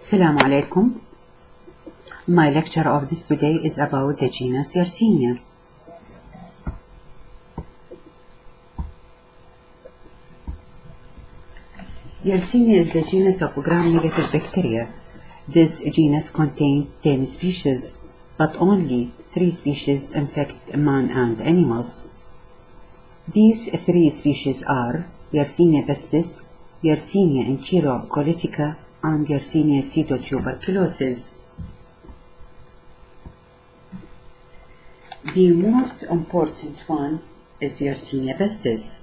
Assalamu alaikum. My lecture of this today is about the genus Yersinia. Yersinia is the genus of gram-negative bacteria. This genus contains 10 species, but only 3 species infect man and animals. These 3 species are Yersinia pestis, Yersinia enterocolitica, and Yersinia pseudotuberculosis. The most important one is Yersinia pestis.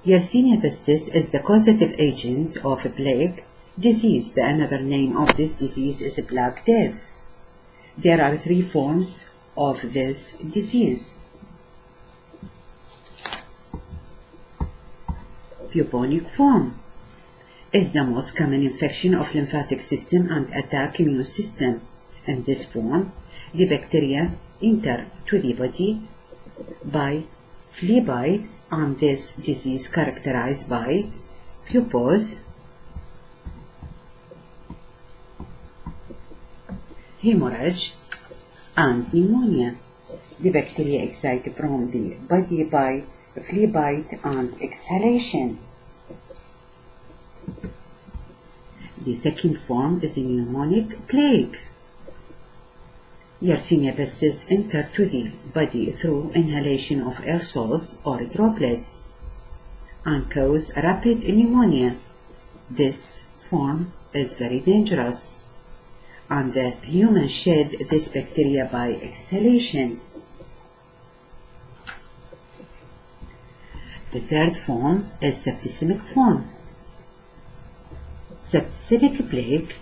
Yersinia pestis is the causative agent of a plague disease. The another name of this disease is Black Death. There are 3 forms of this disease. Bubonic form is the most common infection of lymphatic system and attack immune system. In this form, the bacteria enter to the body by flea bite, and this disease characterized by pupils, hemorrhage, and pneumonia. The bacteria excite from the body by flea bite and exhalation. The second form is a pneumonic plague. Yersinia pestis enter to the body through inhalation of aerosols or droplets and cause rapid pneumonia. This form is very dangerous, and the human shed this bacteria by exhalation. The third form is septicemic form. Septicemic plague.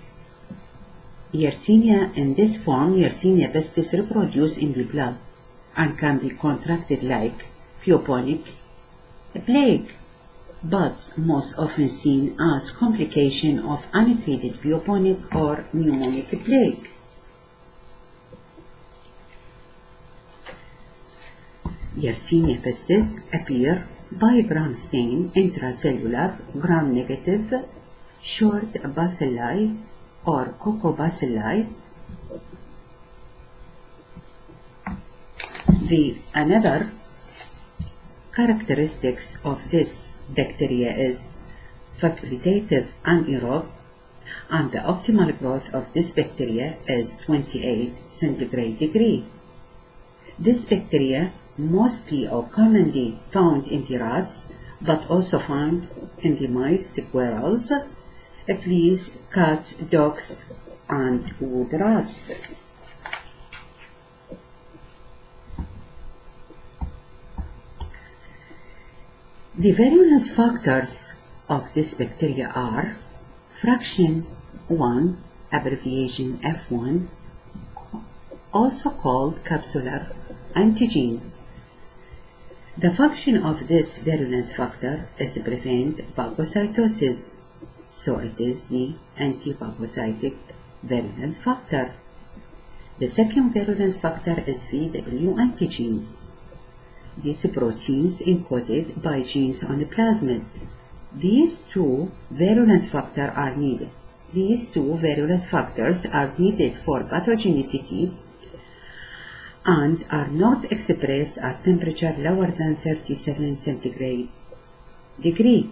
Yersinia in this form, Yersinia pestis reproduce in the blood and can be contracted like bubonic plague, but most often seen as complication of untreated bubonic or pneumonic plague. Yersinia pestis appear by gram stain intracellular gram-negative short bacilli or cocobacilli. The another characteristics of this bacteria is facultative anaerobe, and the optimal growth of this bacteria is 28 centigrade degree. This bacteria mostly or commonly found in the rats, but also found in the mice, squirrels, fleas, cats, dogs, and wood rats. The virulence factors of this bacteria are fraction 1, abbreviation F1, also called capsular antigen. The function of this virulence factor is to prevent phagocytosis, so it is the antiphagocytic virulence factor. The second virulence factor is VW antigen. These proteins encoded by genes on the plasmid. These two virulence factors are needed. These two virulence factors are needed for pathogenicity and are not expressed at temperature lower than 37 centigrade degree.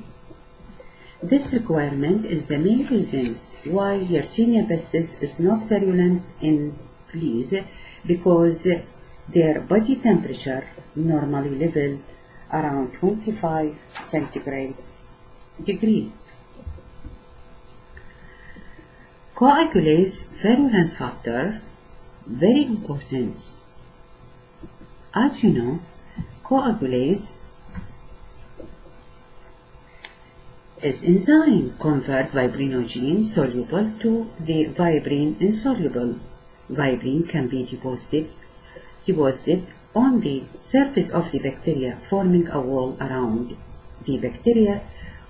This requirement is the main reason why Yersinia pestis is not virulent in fleas, because their body temperature normally level around 25 centigrade degree. Coagulase virulence factor, very important. As you know, coagulase is enzyme convert fibrinogen soluble to the fibrin insoluble. Fibrin can be deposited on the surface of the bacteria, forming a wall around the bacteria,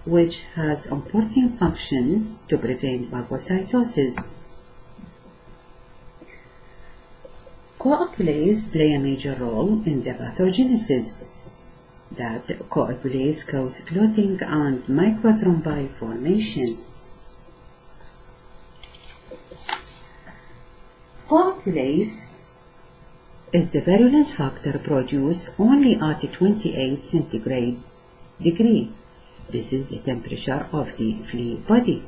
which has important function to prevent phagocytosis. Coagulase play a major role in the pathogenesis. That coagulase cause clotting and microthrombi formation. Coagulase is the virulence factor produced only at 28 centigrade degree. This is the temperature of the flea body.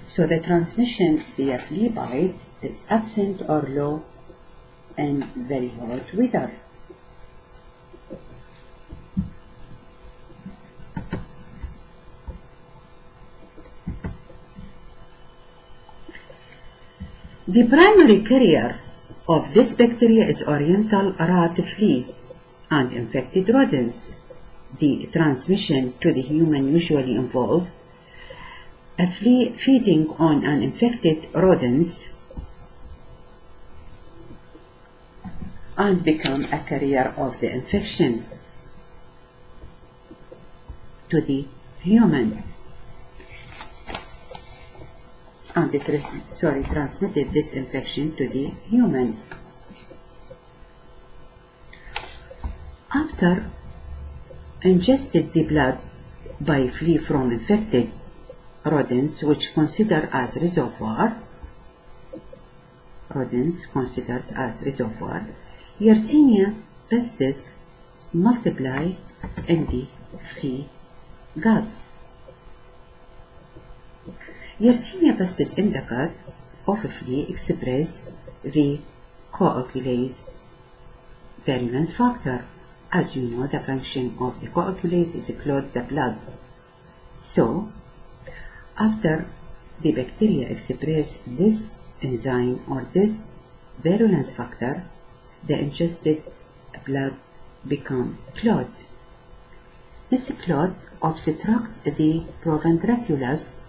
So the transmission via flea bite is absent or low in very hot weather. The primary carrier of this bacteria is oriental rat flea and infected rodents. The transmission to the human usually involves a flea feeding on an infected rodents and become a carrier of the infection to the human. And transmitted this infection to the human. After ingested the blood by flea from infected rodents, which considered as reservoir, Yersinia pestis multiply in the flea gut. Yersinia pestis in the gut of a flea express the coagulase virulence factor. As you know, the function of the coagulase is to clot the blood. So, after the bacteria express this enzyme or this virulence factor, the ingested blood become clot. This clot obstructs the proventriculus,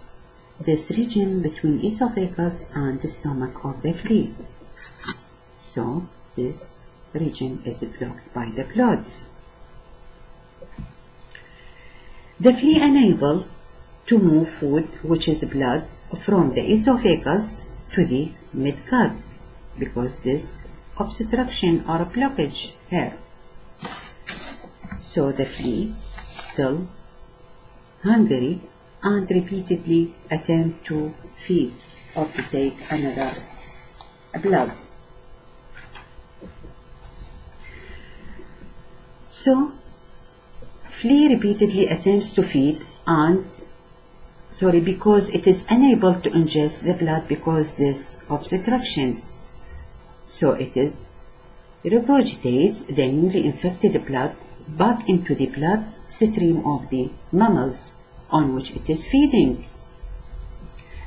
this region between esophagus and the stomach of the flea. So this region is blocked by the clots. The flea unable to move food, which is blood, from the esophagus to the midgut because this obstruction or blockage here. So the flea still hungry and repeatedly attempt to feed or to take another blood. So flea repeatedly attempts to feed and because it is unable to ingest the blood because this obstruction. So it is regurgitates the newly infected blood back into the blood stream of the mammals on which it is feeding.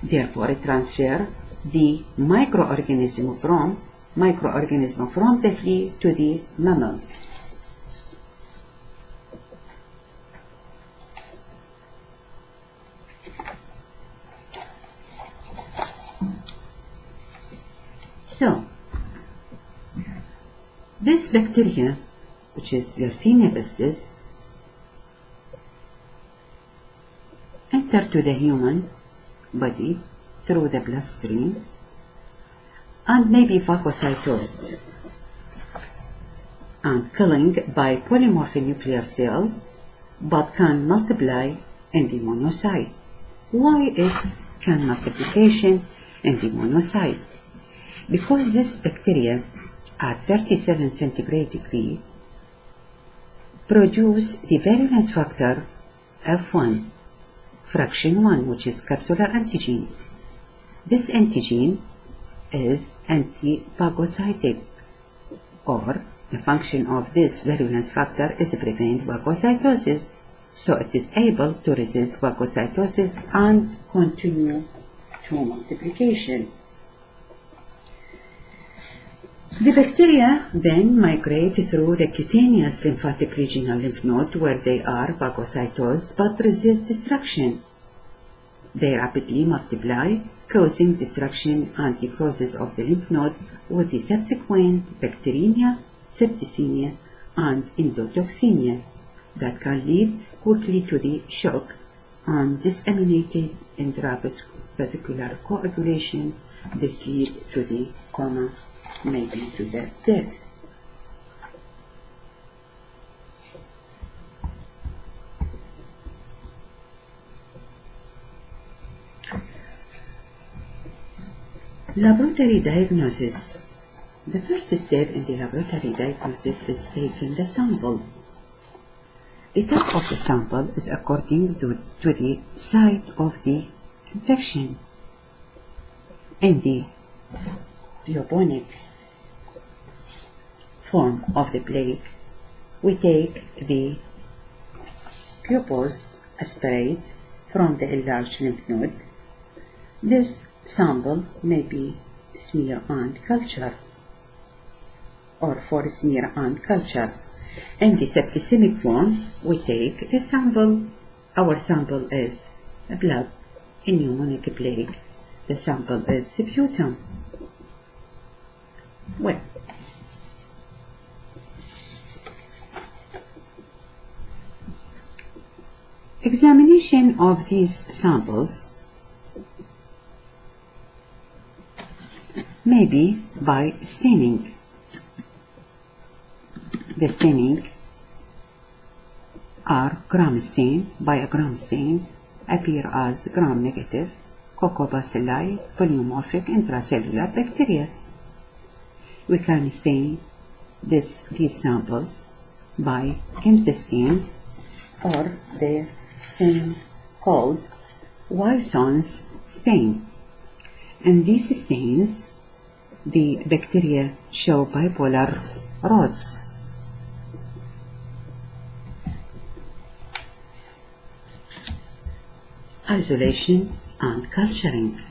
Therefore, it transfers the microorganism from the flea to the mammal. So, this bacteria, which is Yersinia pestis, enter to the human body through the bloodstream and may be phagocytosed and killing by polymorphic nuclear cells, but can multiply in the monocyte. Why it can multiplication in the monocyte? Because this bacteria at 37 centigrade degree produce the virulence factor F1 fraction 1, which is capsular antigen. This antigen is antiphagocytic, or the function of this virulence factor is to prevent phagocytosis, so it is able to resist phagocytosis and continue to multiplication. The bacteria then migrate through the cutaneous lymphatic regional lymph node where they are phagocytosed but resist destruction. They rapidly multiply, causing destruction and necrosis of the lymph node with the subsequent bacteremia, septicemia, and endotoxemia that can lead quickly to the shock and disseminated intravascular coagulation. This leads to the coma, maybe to the death. Laboratory diagnosis. The first step in the laboratory diagnosis is taking the sample. The type of the sample is according to the site of the infection. In the bubonic form of the plague, we take the pupils aspirate from the enlarged lymph node. This sample may be smear and culture or for smear and culture. In the septicemic form, we take the sample. Our sample is blood. In pneumonic plague, the sample is sputum. Well, examination of these samples may be by staining. The staining are gram stain by a gram stain appear as gram-negative Coccobacilli polymorphic intracellular bacteria. We can stain these samples by chemstain or the stain called Wisson's stain. In these stains, the bacteria show bipolar rods. Isolation and culturing.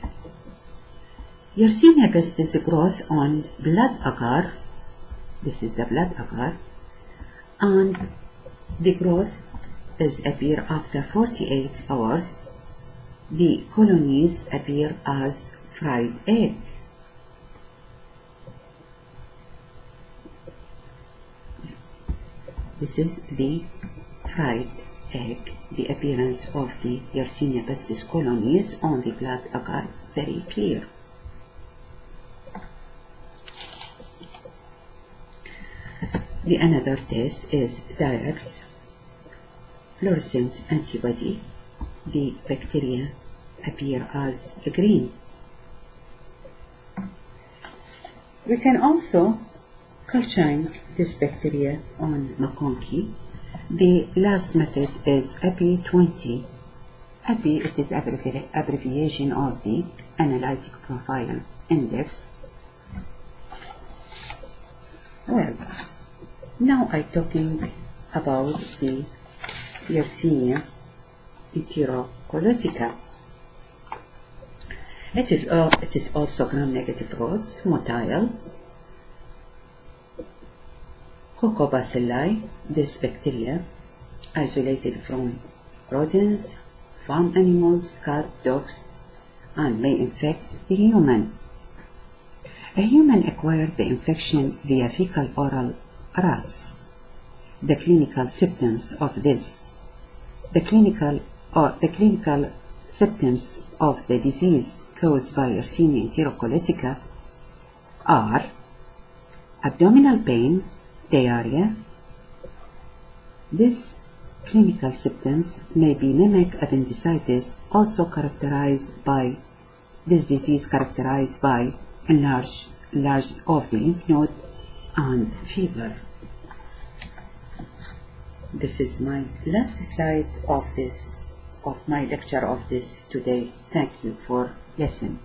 Yersinia pestis growth on blood agar. This is the blood agar, and the growth is appear after 48 hours. The colonies appear as fried egg. This is the fried egg, the appearance of the Yersinia pestis colonies on the blood agar, very clear. The another test is direct fluorescent antibody. The bacteria appear as green. We can also culturing this bacteria on McConkey. The last method is API-20. API, it is abbreviation of the analytic profile index. Well, now I'm talking about the Yersinia enterocolitica. It is also gram-negative rods, motile, Coccobacilli. This bacteria isolated from rodents, farm animals, cat, dogs, and may infect the human. A human acquired the infection via fecal-oral rats. The clinical symptoms of this, the clinical symptoms of the disease caused by Yersinia enterocolitica are abdominal pain, diarrhea. These clinical symptoms may be mimic appendicitis, also characterized by this disease characterized by enlarged of the lymph node and fever. This is my last slide of my lecture of this today. Thank you for listening.